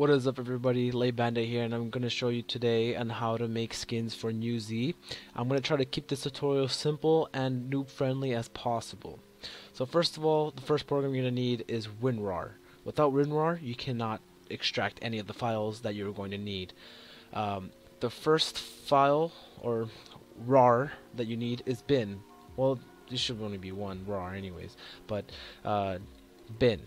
What is up everybody, Lay Bandit here, and I'm going to show you today on how to make skins for NewZ. I'm going to try to keep this tutorial simple and noob friendly as possible. So first of all, the first program you're going to need is WinRAR. Without WinRAR, you cannot extract any of the files that you're going to need. The first file, or RAR, that you need is bin. Well, there should only be one RAR anyways, but bin.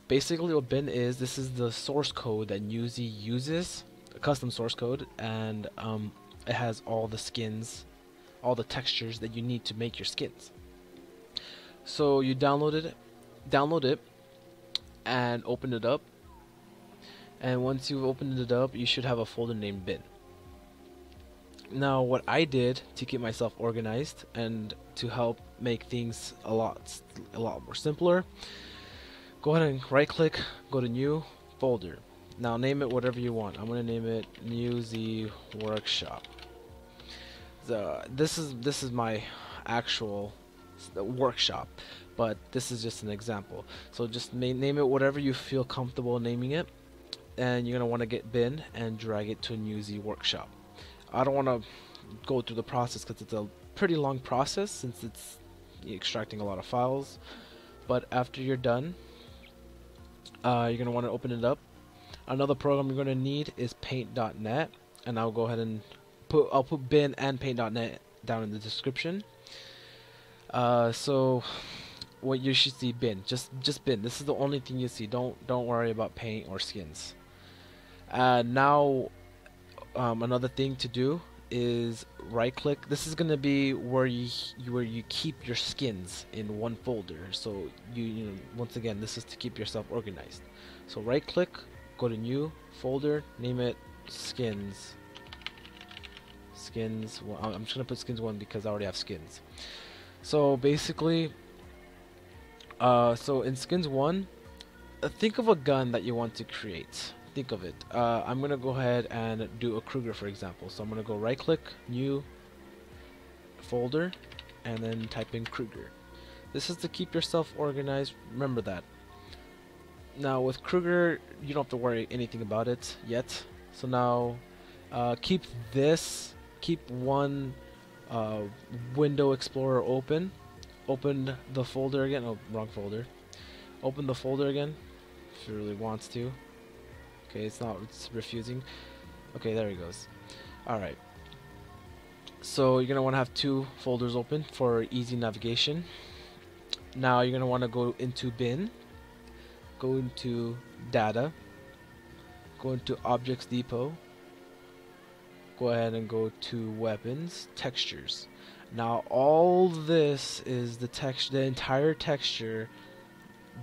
Basically what bin is, this is the source code that NewZ uses, a custom source code, and it has all the skins, all the textures that you need to make your skins. So you download it and open it up, and once you've opened it up you should have a folder named bin. Now what I did to keep myself organized and to help make things a lot more simpler, go ahead and right click, go to new folder. Now name it whatever you want. I'm gonna name it NewZ Workshop. This is my actual workshop, but this is just an example. So just name it whatever you feel comfortable naming it, and you're gonna want to get bin and drag it to a NewZ Workshop. I don't want to go through the process because it's a pretty long process since it's extracting a lot of files, but after you're done, you're going to want to open it up. Another program you're going to need is paint.net, and I'll go ahead and put bin and paint.net down in the description. So what you should see, bin, just bin. This is the only thing you see. Don't worry about paint or skins. Now another thing to do is right click. This is going to be where you keep your skins in one folder. So you know, once again, this is to keep yourself organized. So right click, go to new folder, name it skins. Well, I'm just gonna put skins 1 because I already have skins. So basically, so in skins 1, think of a gun that you want to create. Think of it. I'm gonna go ahead and do a Kruger, for example. So I'm gonna go right click, new folder, and then type in Kruger. This is to keep yourself organized. Remember that. Now with Kruger, you don't have to worry anything about it yet. So now keep one window explorer open. Open the folder again. Oh, wrong folder. Open the folder again if it really wants to. Okay, it's refusing. Okay, there he goes. Alright. So you're going to want to have 2 folders open for easy navigation. Now you're going to want to go into bin, go into data, go into objects depot, go ahead and go to weapons, textures. Now all this is the entire texture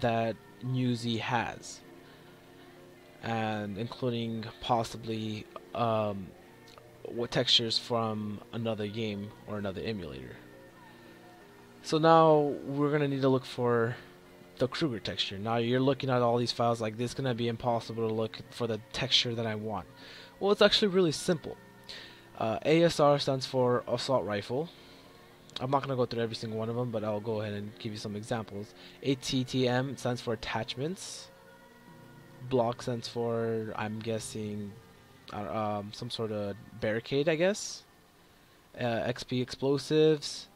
that NewZ has, and including possibly what textures from another game or another emulator. So now we're gonna need to look for the Kruger texture. Now you're looking at all these files like this, gonna be impossible to look for the texture that I want. Well, it's actually really simple. ASR stands for assault rifle. I'm not gonna go through every single one of them, but I'll go ahead and give you some examples. ATTM stands for attachments. Block stands for, I'm guessing, some sort of barricade, I guess. XP explosives.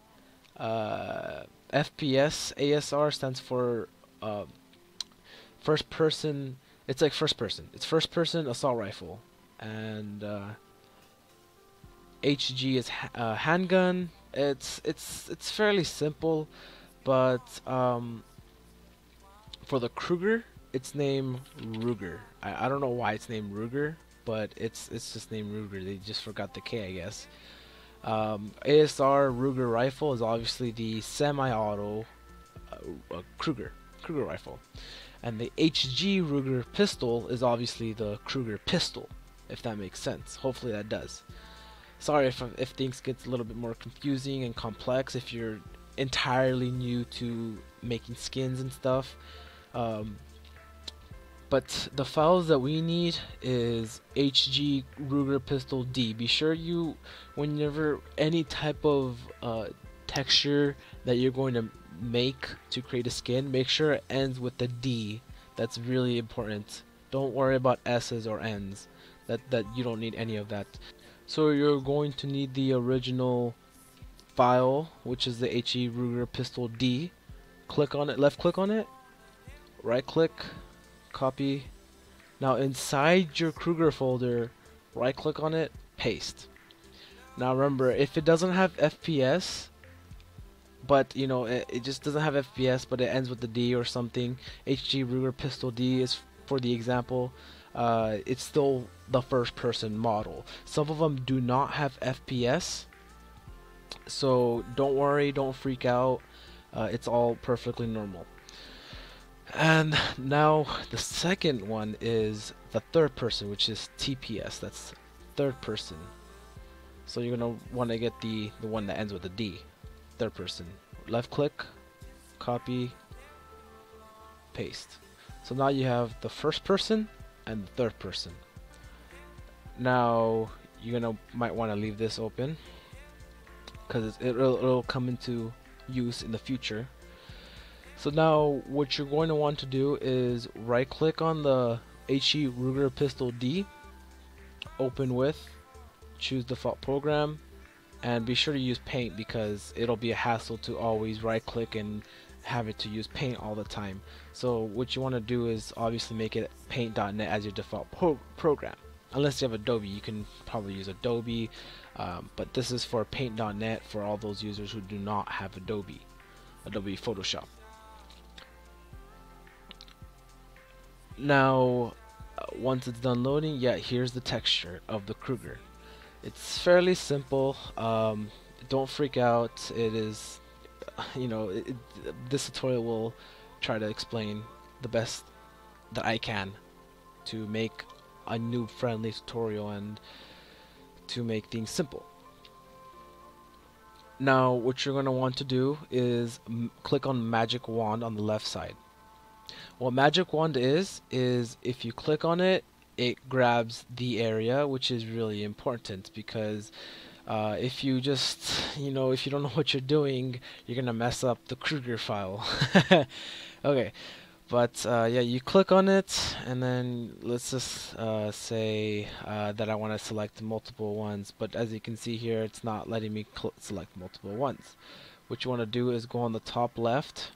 FPS ASR stands for first person. It's like first person. It's first person assault rifle. And HG is handgun. It's fairly simple, but for the Kruger, it's named Ruger. I don't know why it's named Ruger, but it's just named Ruger. They just forgot the K, I guess. ASR Ruger rifle is obviously the semi-auto Kruger rifle, and the HG Ruger pistol is obviously the Kruger pistol, if that makes sense. Hopefully that does. Sorry if things get a little bit more confusing and complex if you're entirely new to making skins and stuff. But the files that we need is HG Ruger Pistol D. Be sure you, whenever any type of texture that you're going to make to create a skin, make sure it ends with the D. That's really important Don't worry about S's or N's. That you don't need any of that. So you're going to need the original file, which is the HE Ruger Pistol D. Click on it, left click on it, right click, copy. Now inside your Kruger folder, right click on it, paste. Now remember, if it doesn't have FPS, but you know it just doesn't have FPS, but it ends with the D or something, HG Ruger Pistol D is for the example, it's still the first person model. Some of them do not have FPS, so don't worry, don't freak out, it's all perfectly normal. And now the second one is the third person, which is TPS, that's third person. So you're gonna want to get the one that ends with a D, third person. Left click, copy, paste. So now you have the first person and the third person. Now you're gonna might want to leave this open because it'll come into use in the future. So now what you're going to want to do is right click on the HE Ruger Pistol D, open with, choose default program, and be sure to use paint because it'll be a hassle to always right click and have it to use paint all the time. So what you want to do is obviously make it paint.net as your default program. Unless you have Adobe, you can probably use Adobe, but this is for paint.net for all those users who do not have Adobe Photoshop. Now once it's done loading, yeah, here's the texture of the Kruger. It's fairly simple. Don't freak out. It is, you know, this tutorial will try to explain the best that I can to make a noob friendly tutorial and to make things simple. Now what you're going to want to do is click on magic wand on the left side. What magic wand is if you click on it, it grabs the area, which is really important because if you just, you know, if you don't know what you're doing, you're gonna mess up the Kruger file. Okay, but yeah, you click on it, and then let's just say that I want to select multiple ones, but as you can see here, it's not letting me select multiple ones. What you want to do is go on the top left,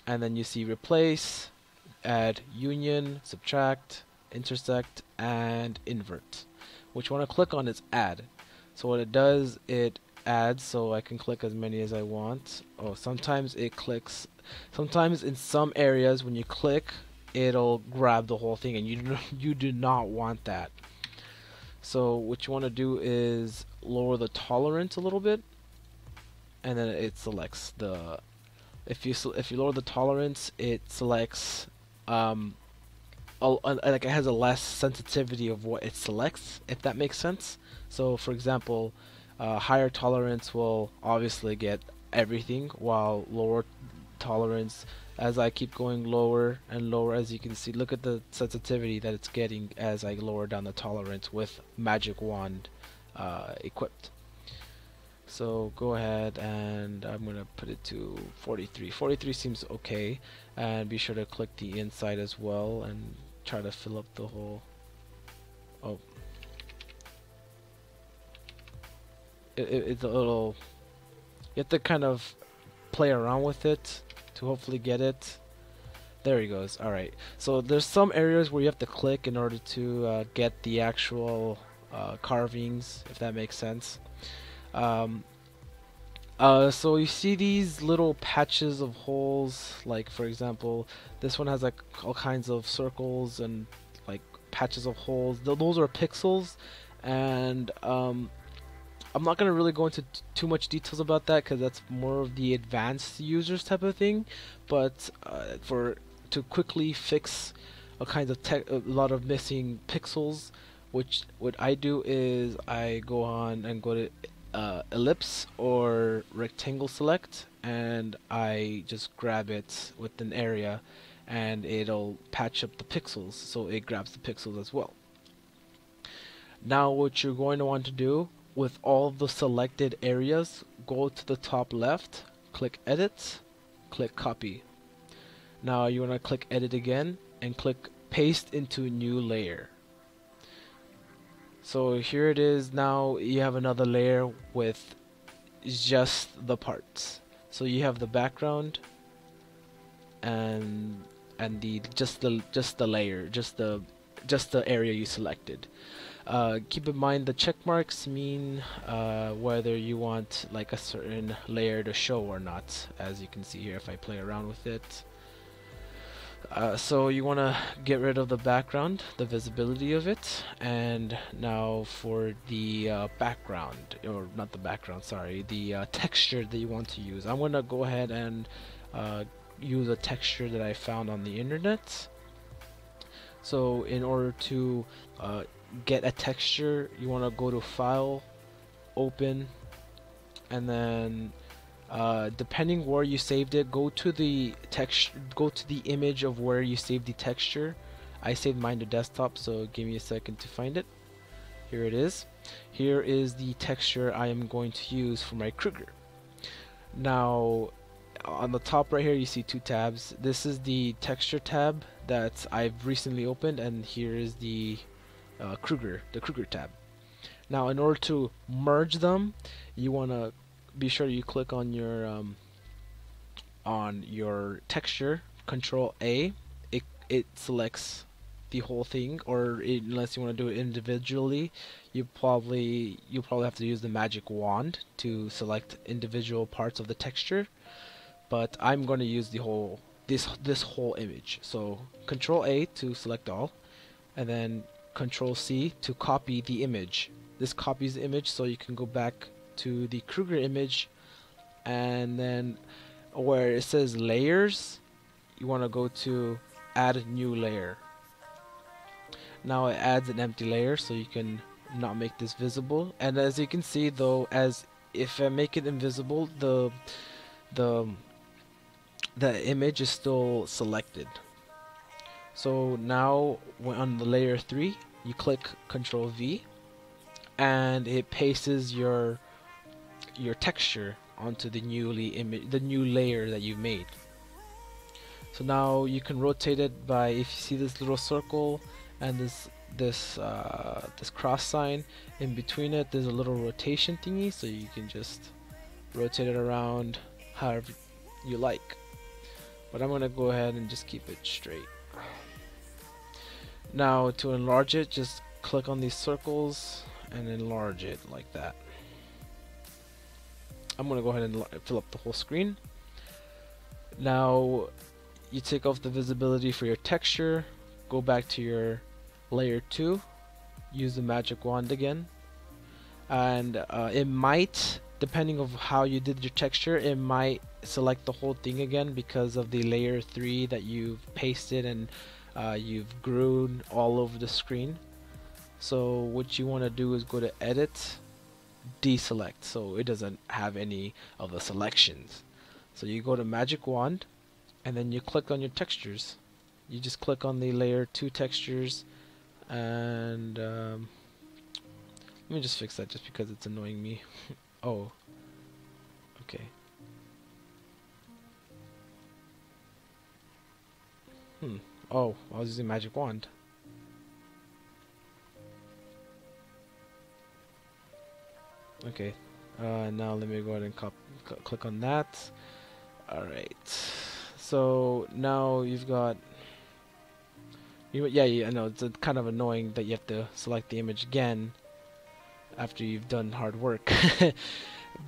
and then you see replace, add union, subtract, intersect, and invert. What you want to click on is add. So what it does, it adds, so I can click as many as I want. Oh, sometimes it clicks. Sometimes in some areas when you click, it'll grab the whole thing, and you do not want that. So what you want to do is lower the tolerance a little bit, and then it selects the. If you lower the tolerance, it selects like it has a less sensitivity of what it selects, if that makes sense. So for example, higher tolerance will obviously get everything, while lower tolerance, as I keep going lower and lower, as you can see, look at the sensitivity that it's getting as I lower down the tolerance with magic wand equipped. So go ahead, and I'm gonna put it to 43. 43 seems okay, and be sure to click the inside as well and try to fill up the whole. Oh, it's a little. You have to kind of play around with it to hopefully get it. There he goes. All right. So there's some areas where you have to click in order to get the actual carvings, if that makes sense. So you see these little patches of holes, like for example, this one has like all kinds of circles and like patches of holes. Those are pixels, and I'm not gonna really go into too much details about that because that's more of the advanced users type of thing. But to quickly fix a lot of missing pixels, what I do is I go on and go to ellipse or rectangle select, and I just grab it with an area, and it'll patch up the pixels, so it grabs the pixels as well. Now what you're going to want to do with all the selected areas, go to the top left, click edit, click copy. Now you want to click edit again and click paste into new layer. So here it is. Now you have another layer with just the parts. So you have the background and the just the layer, just the area you selected. Keep in mind the check marks mean whether you want like a certain layer to show or not, as you can see here if I play around with it. So you want to get rid of the background, the visibility of it, and now for the background, or not the background, sorry, the texture that you want to use. I'm going to go ahead and use a texture that I found on the internet. So in order to get a texture, you want to go to File, Open, and then depending where you saved it, go to the image of where you saved the texture. I saved mine to desktop, so give me a second to find it. Here it is. Here is the texture I am going to use for my Kruger. Now on the top right here you see two tabs. This is the texture tab that I've recently opened, and here is the Kruger tab. Now in order to merge them, you want to be sure you click on your texture, Control A. It selects the whole thing, or unless you want to do it individually, you'll probably have to use the magic wand to select individual parts of the texture. But I'm going to use the whole this whole image. So Control A to select all, and then Control C to copy the image. This copies the image, so you can go back to the Kruger image, and then where it says layers, you want to go to add new layer. Now it adds an empty layer, so you can not make this visible. And as you can see though, as if I make it invisible, the image is still selected. So now on the layer 3, you click Control V, and it pastes your texture onto the new layer that you've made. So now you can rotate it by, if you see this little circle and this cross sign in between it, there's a little rotation thingy, so you can just rotate it around however you like. But I'm gonna go ahead and just keep it straight. Now to enlarge it, just click on these circles and enlarge it like that. I'm gonna go ahead and fill up the whole screen. Now you take off the visibility for your texture, go back to your layer 2, use the magic wand again, and it might, depending on how you did your texture, it might select the whole thing again because of the layer 3 that you've pasted and you've glued all over the screen. So what you want to do is go to Edit, Deselect, so it doesn't have any of the selections. So you go to Magic Wand, and then you click on your textures. You just click on the layer 2 textures, and let me just fix that just because it's annoying me. Oh, okay. Oh, I was using Magic Wand. Okay, now let me go ahead and click on that. Alright, so now you've got, I know it's kind of annoying that you have to select the image again after you've done hard work.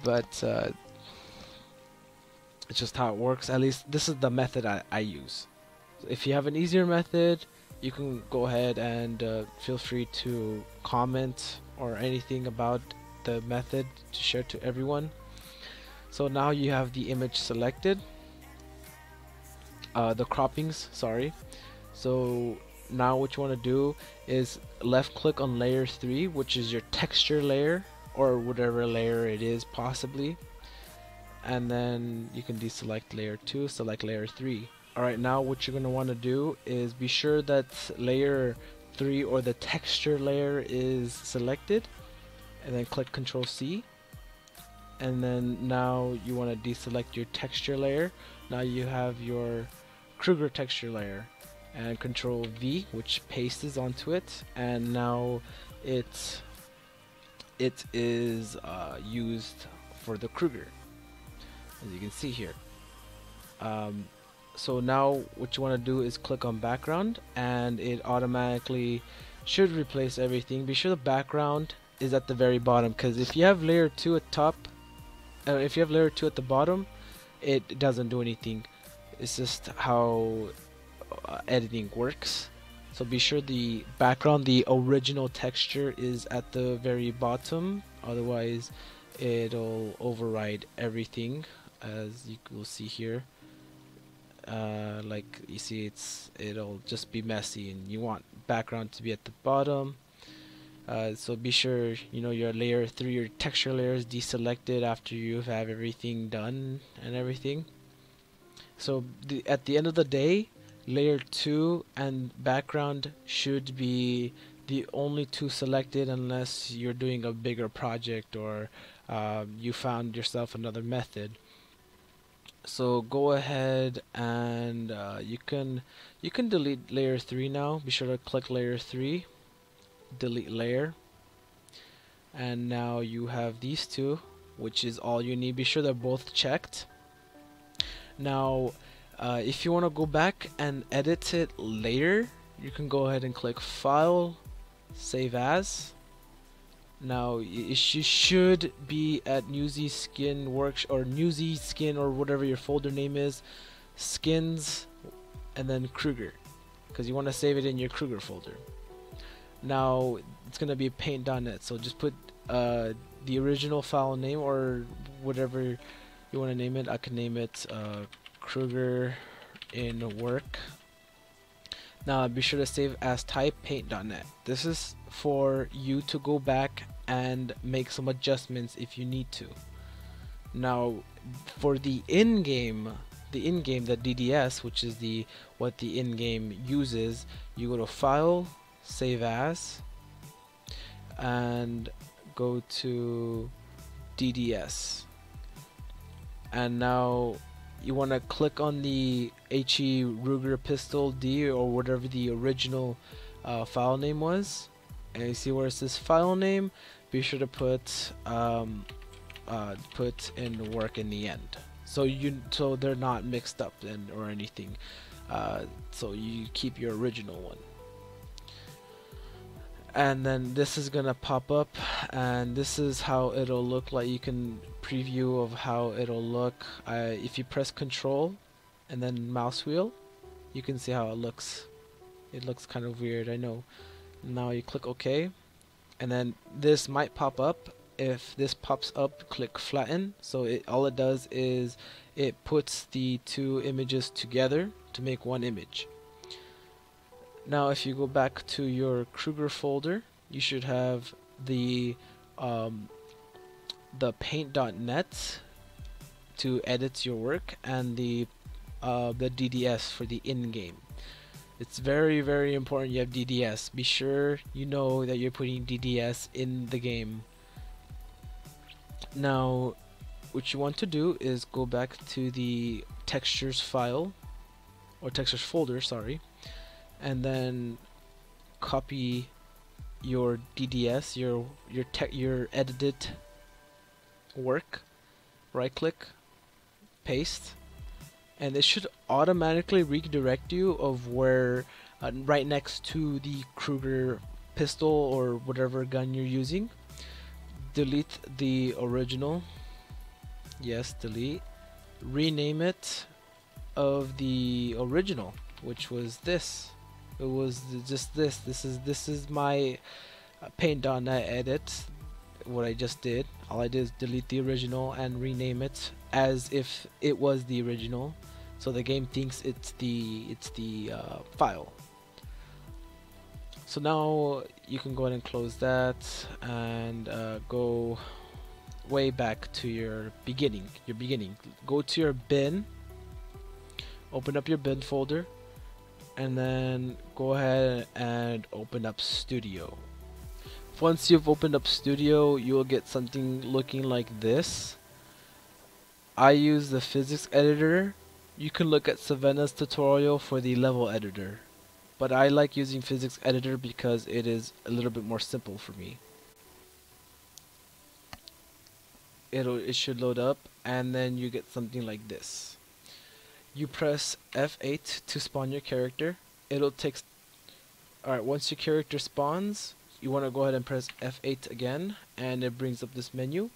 But it's just how it works. At least this is the method I use. If you have an easier method, you can go ahead and feel free to comment or anything about the method to share to everyone. So now you have the image selected, the croppings, sorry. So now what you want to do is left click on layer 3, which is your texture layer or whatever layer it is possibly, and then you can deselect layer 2, select layer 3. Alright, now what you're going to want to do is be sure that layer 3 or the texture layer is selected, and then click Control C, and then now you want to deselect your texture layer. Now you have your Kruger texture layer. and Control V, which pastes onto it, and now it is used for the Kruger, as you can see here. So now what you want to do is click on background, and it automatically should replace everything. Be sure the background is at the very bottom, because if you have layer 2 at top, if you have layer 2 at the bottom, it doesn't do anything. It's just how editing works. So be sure the background, the original texture, is at the very bottom, otherwise it'll override everything, as you will see here. Like you see, it'll just be messy, and you want background to be at the bottom. So be sure your layer 3, your texture layer, is deselected after you have everything done and everything. So at the end of the day, layer 2 and background should be the only two selected, unless you're doing a bigger project or you found yourself another method. So go ahead and you can delete layer 3 now. Be sure to click layer 3, delete layer, and now you have these two, which is all you need. Be sure they're both checked. Now if you want to go back and edit it later, you can go ahead and click File, Save As. Now you should be at NewZ Skin Works, or NewZ Skin, or whatever your folder name is, Skins, and then Kruger, because you want to save it in your Kruger folder. Now it's gonna be paint.net, so just put the original file name or whatever you want to name it. I can name it Kruger in work. Now be sure to save as type paint.net. This is for you to go back and make some adjustments if you need to. Now for the in-game, the DDS, which is what the in-game uses, you go to File, Save As, and go to DDS, and now you want to click on the HE Ruger Pistol D, or whatever the original file name was, and you see where it says file name. Be sure to put in work in the end, so they're not mixed up or anything. So you keep your original one. And then this is gonna pop up, and this is how it'll look like. You can preview of how it'll look. If you press Control and then mouse wheel, you can see how it looks. It looks kind of weird, I know. Now you click OK, and then this might pop up. If this pops up, click flatten. So all it does is it puts the two images together to make one image. Now if you go back to your Kruger folder, you should have the paint.net to edit your work, and the DDS for the in-game. It's very, very important you have DDS. Be sure you know that you're putting DDS in the game. Now what you want to do is go back to the textures file, or textures folder, sorry, and then copy your DDS, your edited work, right click, paste, and it should automatically redirect you of where right next to the Kruger pistol or whatever gun you're using. Delete the original, yes, delete, rename it of the original, which was this. It was just this. This is my paint.net edit. What I just did. All I did is delete the original and rename it as if it was the original, so the game thinks it's the file. So now you can go ahead and close that and go way back to your beginning. Go to your bin. Open up your bin folder, and then go ahead and open up Studio. Once you've opened up Studio, you will get something looking like this. I use the physics editor. You can look at Svena's tutorial for the level editor. but I like using physics editor because it is a little bit more simple for me. It should load up, and then you get something like this. You press F8 to spawn your character. It'll take. Alright, once your character spawns, you want to go ahead and press F8 again, and it brings up this menu.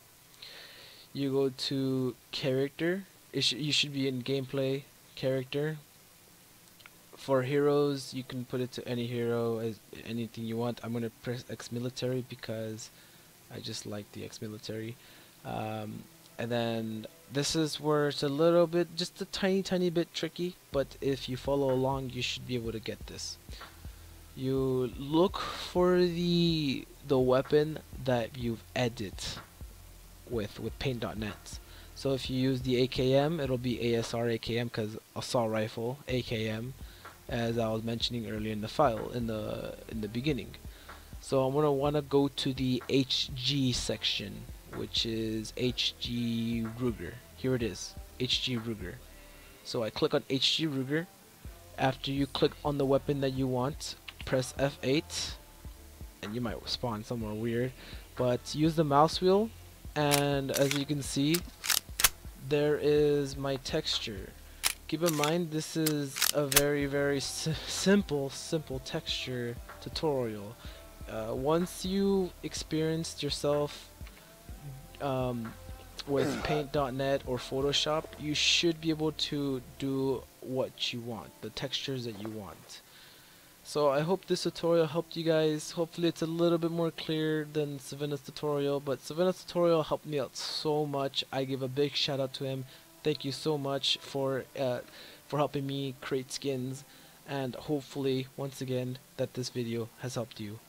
You go to character. You should be in gameplay character. For heroes, you can put it to any hero, as anything you want. I'm going to press X military because I just like the X military. And then this is where it's a little bit, just a tiny bit tricky, but if you follow along, you should be able to get this. You look for the weapon that you've edited with paint.net. So if you use the AKM, it'll be ASR AKM because assault rifle AKM, as I was mentioning earlier in the file in the beginning. So I'm gonna wanna go to the HG section, which is HG Ruger. Here it is, HG Ruger. So I click on HG Ruger. After you click on the weapon that you want, press F8, and you might spawn somewhere weird, but use the mouse wheel, and as you can see, there is my texture. Keep in mind, this is a very simple texture tutorial. Once you experienced yourself with paint.net or Photoshop, you should be able to do what you want, the textures that you want. So I hope this tutorial helped you guys. Hopefully it's a little bit more clear than Svena's tutorial, but Svena's tutorial helped me out so much. I give a big shout out to him. Thank you so much for helping me create skins, and hopefully once again that this video has helped you.